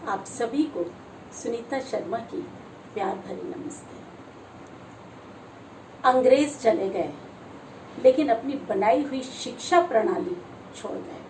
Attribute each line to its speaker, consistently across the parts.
Speaker 1: आप सभी को सुनीता शर्मा की प्यार भरी नमस्ते। अंग्रेज चले गए लेकिन अपनी बनाई हुई शिक्षा प्रणाली छोड़ गए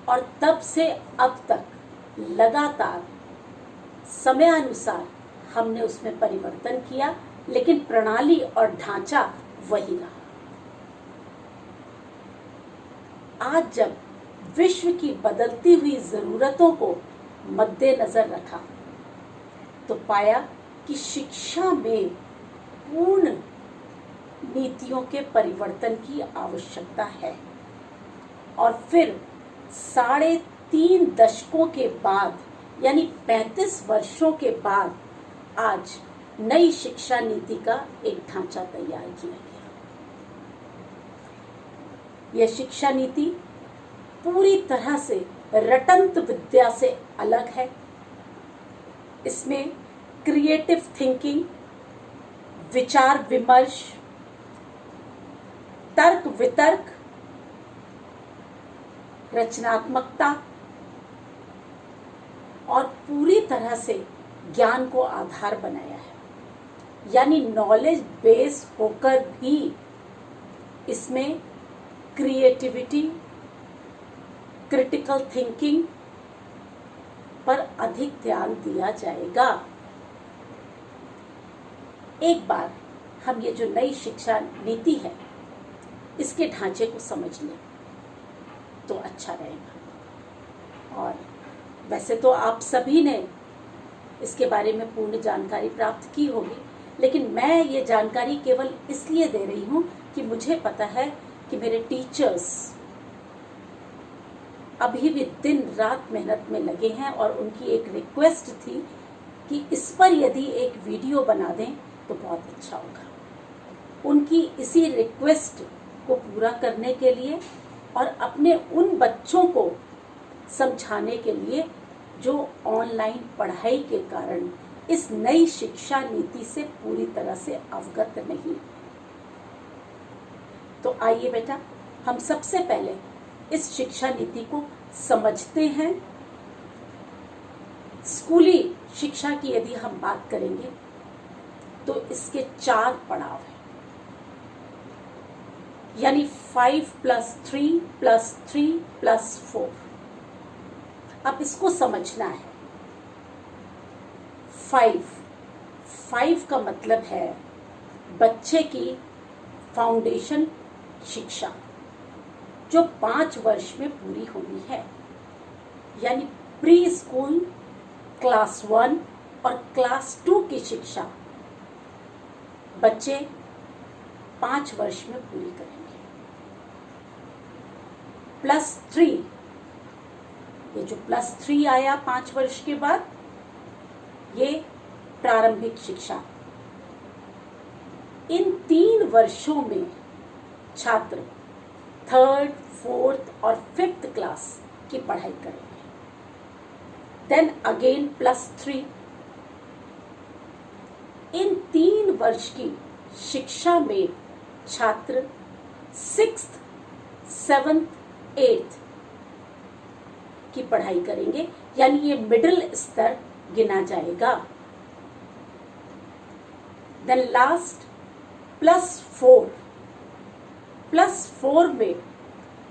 Speaker 1: और तब से अब तक लगातार समयानुसार हमने उसमें परिवर्तन किया, लेकिन प्रणाली और ढांचा वही रहा। आज जब विश्व की बदलती हुई जरूरतों को मद्देनजर रखा तो पाया कि शिक्षा में पूर्ण नीतियों के परिवर्तन की आवश्यकता है। और फिर 3.5 दशकों के बाद यानी 35 वर्षों के बाद आज नई शिक्षा नीति का एक ढांचा तैयार किया गया। यह शिक्षा नीति पूरी तरह से रटंत विद्या से अलग है। इसमें क्रिएटिव थिंकिंग, विचार विमर्श, तर्क वितर्क, रचनात्मकता और पूरी तरह से ज्ञान को आधार बनाया है। यानी नॉलेज बेस होकर भी इसमें क्रिएटिविटी, क्रिटिकल थिंकिंग पर अधिक ध्यान दिया जाएगा। एक बार हम ये जो नई शिक्षा नीति है इसके ढांचे को समझ लें तो अच्छा रहेगा। और वैसे तो आप सभी ने इसके बारे में पूर्ण जानकारी प्राप्त की होगी, लेकिन मैं ये जानकारी केवल इसलिए दे रही हूँ कि मुझे पता है कि मेरे टीचर्स अभी भी दिन रात मेहनत में लगे हैं और उनकी एक रिक्वेस्ट थी कि इस पर यदि एक वीडियो बना दें तो बहुत अच्छा होगा। उनकी इसी रिक्वेस्ट को पूरा करने के लिए और अपने उन बच्चों को समझाने के लिए जो ऑनलाइन पढ़ाई के कारण इस नई शिक्षा नीति से पूरी तरह से अवगत नहीं। तो आइए बेटा, हम सबसे पहले इस शिक्षा नीति को समझते हैं। स्कूली शिक्षा की यदि हम बात करेंगे तो इसके 4 पड़ाव हैं, यानी 5+3+3+4। अब इसको समझना है। 5 का मतलब है बच्चे की फाउंडेशन शिक्षा जो 5 वर्ष में पूरी होनी है। यानी प्री स्कूल, क्लास 1 और क्लास 2 की शिक्षा बच्चे 5 वर्ष में पूरी करेंगे। +3, ये जो +3 आया 5 वर्ष के बाद, ये प्रारंभिक शिक्षा। इन 3 वर्षों में छात्र 3rd, 4th और 5th क्लास की पढ़ाई करेंगे। Then again +3। इन 3 वर्ष की शिक्षा में छात्र 6th, 7th, 8th की पढ़ाई करेंगे, यानी ये मिडिल स्तर गिना जाएगा। देन लास्ट +4 में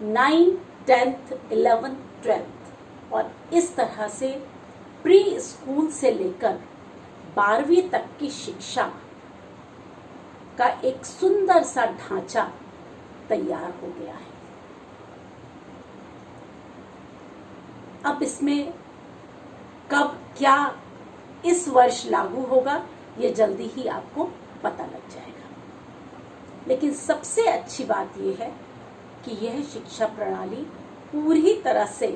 Speaker 1: 9th, 10th, 11th, 12th और इस तरह से प्री स्कूल से लेकर 12वीं तक की शिक्षा का एक सुंदर सा ढांचा तैयार हो गया है। अब इसमें कब क्या इस वर्ष लागू होगा ये जल्दी ही आपको पता लग जाएगा। लेकिन सबसे अच्छी बात यह है कि यह शिक्षा प्रणाली पूरी तरह से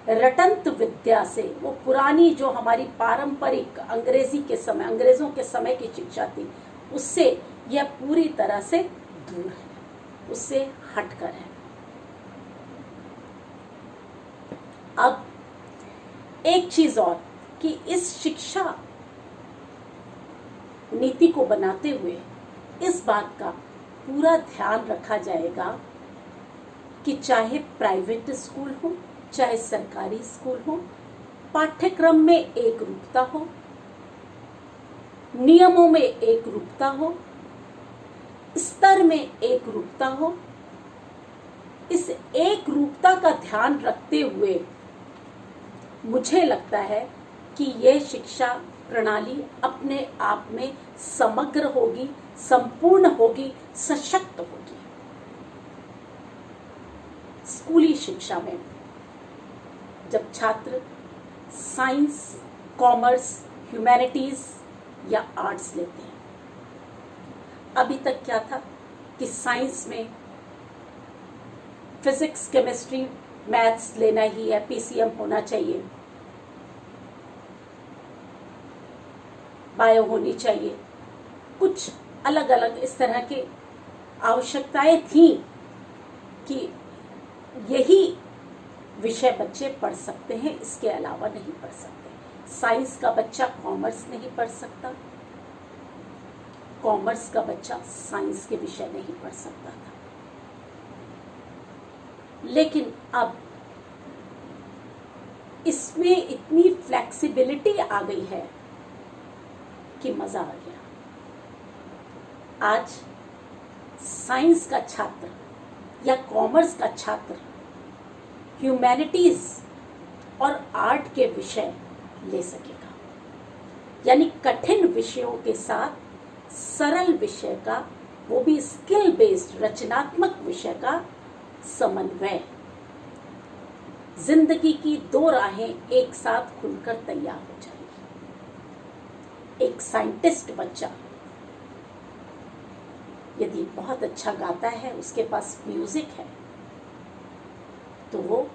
Speaker 1: रटंत विद्या से, वो पुरानी जो हमारी पारंपरिक अंग्रेजों के समय की शिक्षा थी, उससे यह पूरी तरह से दूर है, उससे हटकर है। अब एक चीज और कि इस शिक्षा नीति को बनाते हुए इस बात का पूरा ध्यान रखा जाएगा कि चाहे प्राइवेट स्कूल हो, चाहे सरकारी स्कूल हो, पाठ्यक्रम में एक रूपता हो, नियमों में एक रूपता हो, स्तर में एक रूपता हो। इस एक रूपता का ध्यान रखते हुए मुझे लगता है कि यह शिक्षा प्रणाली अपने आप में समग्र होगी, संपूर्ण होगी, सशक्त होगी। स्कूली शिक्षा में जब छात्र साइंस, कॉमर्स, ह्यूमैनिटीज या आर्ट्स लेते हैं, अभी तक क्या था कि साइंस में फिजिक्स, केमिस्ट्री, मैथ्स लेना ही है, पीसीएम होना चाहिए, बायो होनी चाहिए, कुछ अलग अलग इस तरह की आवश्यकताएं थी कि यही विषय बच्चे पढ़ सकते हैं, इसके अलावा नहीं पढ़ सकते। साइंस का बच्चा कॉमर्स नहीं पढ़ सकता, कॉमर्स का बच्चा साइंस के विषय नहीं पढ़ सकता था। लेकिन अब इसमें इतनी फ्लेक्सिबिलिटी आ गई है कि मजा आ गया। आज साइंस का छात्र या कॉमर्स का छात्र ह्यूमैनिटीज और आर्ट के विषय ले सकेगा, यानी कठिन विषयों के साथ सरल विषय का, वो भी स्किल बेस्ड रचनात्मक विषय का समन्वय। जिंदगी की दो राहें एक साथ खुलकर तैयार हो जाएगी। एक साइंटिस्ट बच्चा यदि बहुत अच्छा गाता है, उसके पास म्यूजिक है, तो वो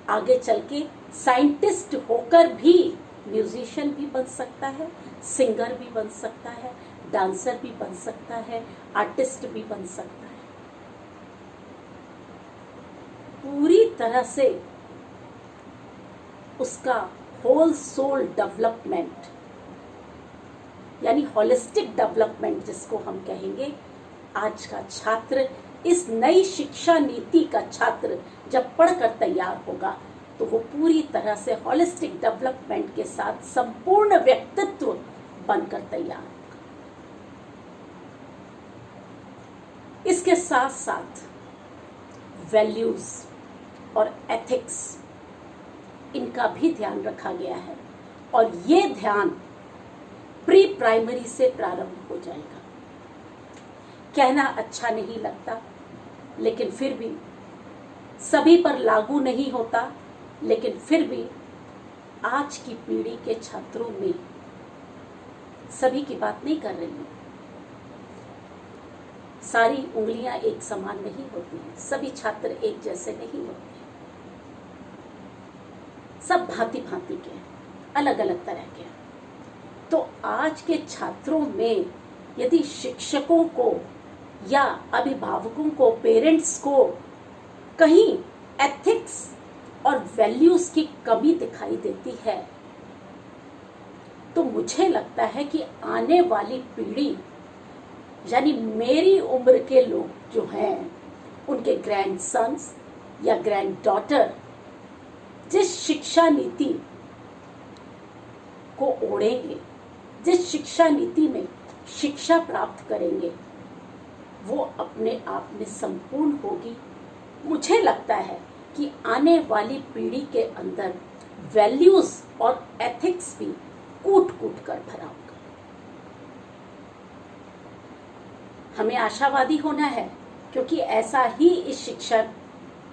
Speaker 1: आगे चल के साइंटिस्ट होकर भी म्यूजिशियन भी बन सकता है, सिंगर भी बन सकता है, डांसर भी बन सकता है, आर्टिस्ट भी बन सकता है। पूरी तरह से उसका होल सोल डेवलपमेंट, यानी होलिस्टिक डेवलपमेंट जिसको हम कहेंगे, आज का छात्र, इस नई शिक्षा नीति का छात्र जब पढ़कर तैयार होगा तो वो पूरी तरह से होलिस्टिक डेवलपमेंट के साथ संपूर्ण व्यक्तित्व बनकर तैयार होगा। इसके साथ साथ वैल्यूज और एथिक्स, इनका भी ध्यान रखा गया है, और ये ध्यान प्री प्राइमरी से प्रारंभ हो जाएगा। कहना अच्छा नहीं लगता, लेकिन फिर भी सभी पर लागू नहीं होता, लेकिन फिर भी आज की पीढ़ी के छात्रों में, सभी की बात नहीं कर रही हूं, सारी उंगलियां एक समान नहीं होती हैं, सभी छात्र एक जैसे नहीं होते, सब भांति भांति के, अलग अलग तरह के। तो आज के छात्रों में यदि शिक्षकों को या अभिभावकों को, पेरेंट्स को कहीं एथिक्स और वैल्यूज की कमी दिखाई देती है, तो मुझे लगता है कि आने वाली पीढ़ी, यानी मेरी उम्र के लोग जो हैं, उनके ग्रैंडसन्स या ग्रैंड डॉटर जिस शिक्षा नीति को ओढ़ेंगे, जिस शिक्षा नीति में शिक्षा प्राप्त करेंगे, वो अपने आप में संपूर्ण होगी। मुझे लगता है कि आने वाली पीढ़ी के अंदर वैल्यूज और एथिक्स भी कूट कूट कर भरा होगा। हमें आशावादी होना है, क्योंकि ऐसा ही इस शिक्षा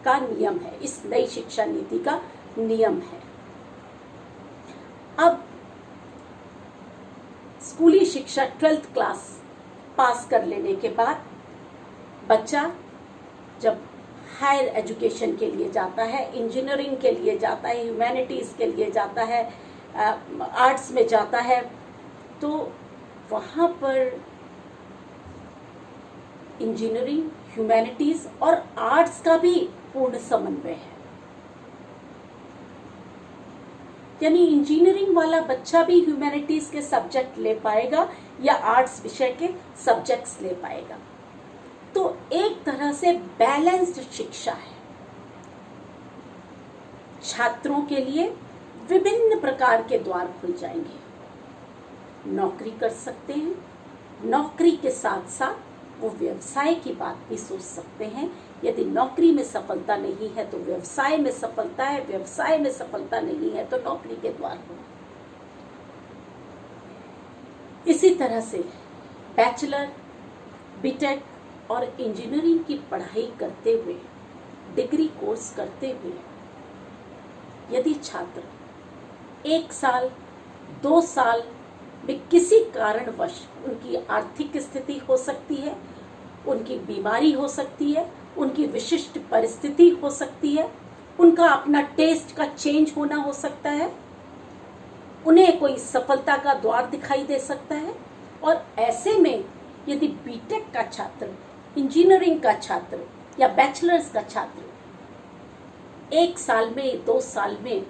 Speaker 1: का नियम है, इस नई शिक्षा नीति का नियम है। अब स्कूली शिक्षा 12th क्लास पास कर लेने के बाद बच्चा जब हायर एजुकेशन के लिए जाता है, इंजीनियरिंग के लिए जाता है, ह्यूमैनिटीज के लिए जाता है, आर्ट्स में जाता है, तो वहाँ पर इंजीनियरिंग, ह्यूमैनिटीज और आर्ट्स का भी पूर्ण समन्वय है। यानी इंजीनियरिंग वाला बच्चा भी ह्यूमैनिटीज के सब्जेक्ट ले पाएगा या आर्ट्स विषय के सब्जेक्ट्स ले पाएगा। तो एक तरह से बैलेंस्ड शिक्षा है छात्रों के लिए, विभिन्न प्रकार के द्वार खुल जाएंगे। नौकरी कर सकते हैं, नौकरी के साथ साथ वो व्यवसाय की बात भी सोच सकते हैं। यदि नौकरी में सफलता नहीं है तो व्यवसाय में सफलता है, व्यवसाय में सफलता नहीं है तो नौकरी के द्वार हो। इसी तरह से बैचलर, बीटेक और इंजीनियरिंग की पढ़ाई करते हुए, डिग्री कोर्स करते हुए यदि छात्र 1 साल 2 साल में किसी कारणवश, उनकी आर्थिक स्थिति हो सकती है, उनकी बीमारी हो सकती है, उनकी विशिष्ट परिस्थिति हो सकती है, उनका अपना टेस्ट का चेंज होना हो सकता है, उन्हें कोई सफलता का द्वार दिखाई दे सकता है, और ऐसे में यदि बीटेक का छात्र, इंजीनियरिंग का छात्र या बैचलर्स का छात्र 1 साल में 2 साल में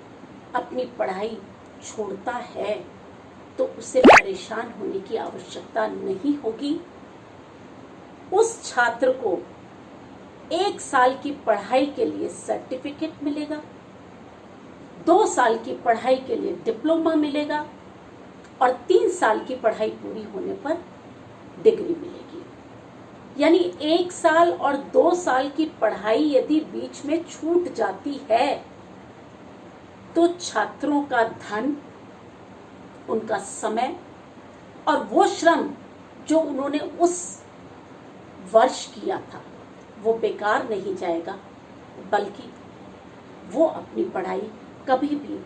Speaker 1: अपनी पढ़ाई छोड़ता है तो उसे परेशान होने की आवश्यकता नहीं होगी। उस छात्र को 1 साल की पढ़ाई के लिए सर्टिफिकेट मिलेगा, 2 साल की पढ़ाई के लिए डिप्लोमा मिलेगा और 3 साल की पढ़ाई पूरी होने पर डिग्री मिलेगी। यानी 1 साल और 2 साल की पढ़ाई यदि बीच में छूट जाती है तो छात्रों का धन, उनका समय और वो श्रम जो उन्होंने उस वर्ष किया था वो बेकार नहीं जाएगा, बल्कि वो अपनी पढ़ाई कभी भी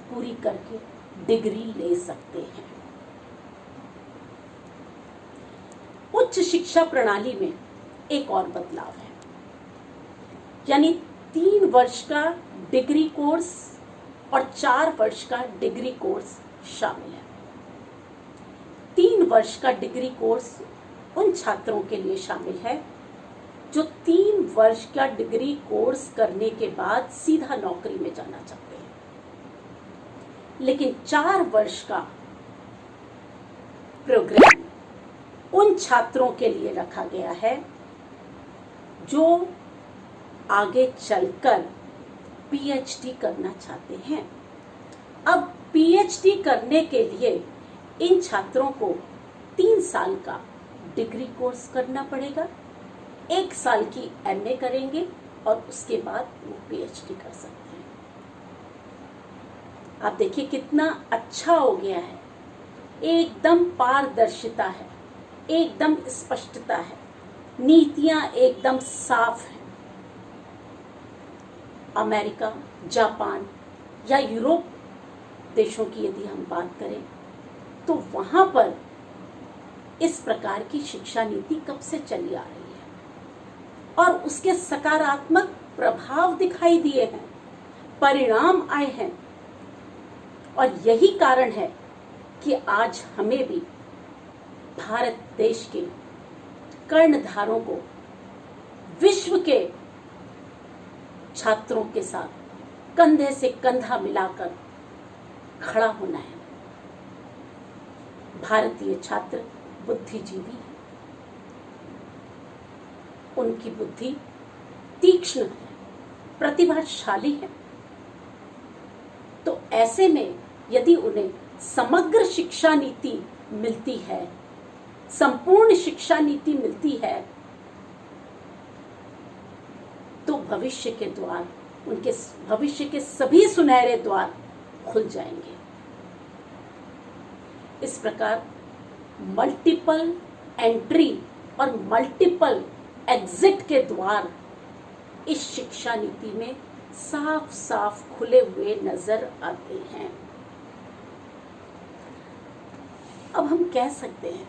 Speaker 1: पूरी करके डिग्री ले सकते हैं। उच्च शिक्षा प्रणाली में एक और बदलाव है, यानी 3 वर्ष का डिग्री कोर्स और 4 वर्ष का डिग्री कोर्स शामिल है। 3 वर्ष का डिग्री कोर्स उन छात्रों के लिए शामिल है जो 3 वर्ष का डिग्री कोर्स करने के बाद सीधा नौकरी में जाना चाहते हैं, लेकिन 4 वर्ष का प्रोग्राम उन छात्रों के लिए रखा गया है जो आगे चलकर पीएचडी करना चाहते हैं। अब पीएचडी करने के लिए इन छात्रों को 3 साल का डिग्री कोर्स करना पड़ेगा, 1 साल की एमए करेंगे और उसके बाद वो पीएचडी कर सकते हैं। आप देखिए कितना अच्छा हो गया है, एकदम पारदर्शिता है, एकदम स्पष्टता है, नीतियां एकदम साफ हैं। अमेरिका, जापान या यूरोप देशों की यदि हम बात करें तो वहां पर इस प्रकार की शिक्षा नीति कब से चली आ रही है और उसके सकारात्मक प्रभाव दिखाई दिए हैं, परिणाम आए हैं। और यही कारण है कि आज हमें भी भारत देश के कर्णधारों को विश्व के छात्रों के साथ कंधे से कंधा मिलाकर खड़ा होना है। भारतीय छात्र बुद्धिजीवी हैं, उनकी बुद्धि तीक्ष्ण है, प्रतिभाशाली है। तो ऐसे में यदि उन्हें समग्र शिक्षा नीति मिलती है, संपूर्ण शिक्षा नीति मिलती है, तो भविष्य के द्वार, उनके भविष्य के सभी सुनहरे द्वार खुल जाएंगे। इस प्रकार मल्टीपल एंट्री और मल्टीपल एग्जिट के द्वार इस शिक्षा नीति में साफ साफ खुले हुए नजर आते हैं। अब हम कह सकते हैं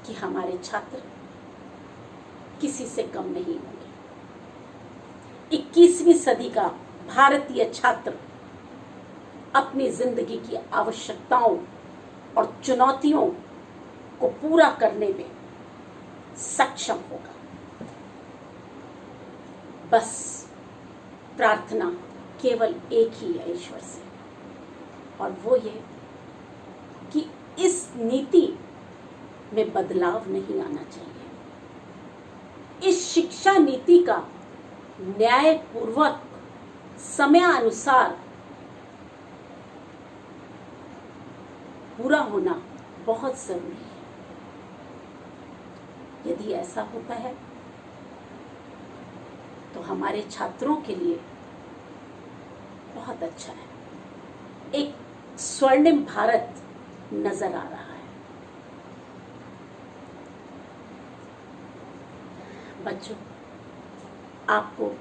Speaker 1: कि हमारे छात्र किसी से कम नहीं होंगे। 21वीं सदी का भारतीय छात्र अपनी जिंदगी की आवश्यकताओं और चुनौतियों को पूरा करने में सक्षम होगा। बस प्रार्थना केवल एक ही है ईश्वर से, और वो ये कि इस नीति में बदलाव नहीं आना चाहिए। इस शिक्षा नीति का न्यायपूर्वक समयानुसार पूरा होना बहुत जरूरी है। यदि ऐसा होता है तो हमारे छात्रों के लिए बहुत अच्छा है। एक स्वर्णिम भारत नजर आ रहा है। बच्चों, आपको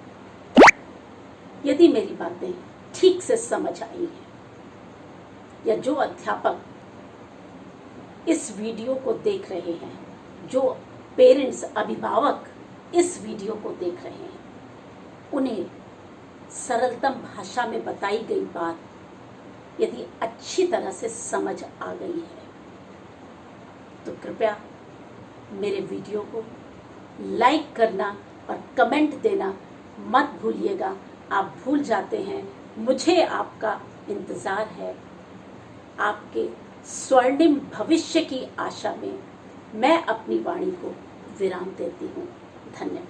Speaker 1: यदि मेरी बातें ठीक से समझ आई हैं या जो अध्यापक इस वीडियो को देख रहे हैं, जो पेरेंट्स अभिभावक इस वीडियो को देख रहे हैं, उन्हें सरलतम भाषा में बताई गई बात यदि अच्छी तरह से समझ आ गई है तो कृपया मेरे वीडियो को लाइक करना और कमेंट देना मत भूलिएगा। आप भूल जाते हैं, मुझे आपका इंतज़ार है। आपके स्वर्णिम भविष्य की आशा में मैं अपनी वाणी को विराम देती हूँ। धन्यवाद।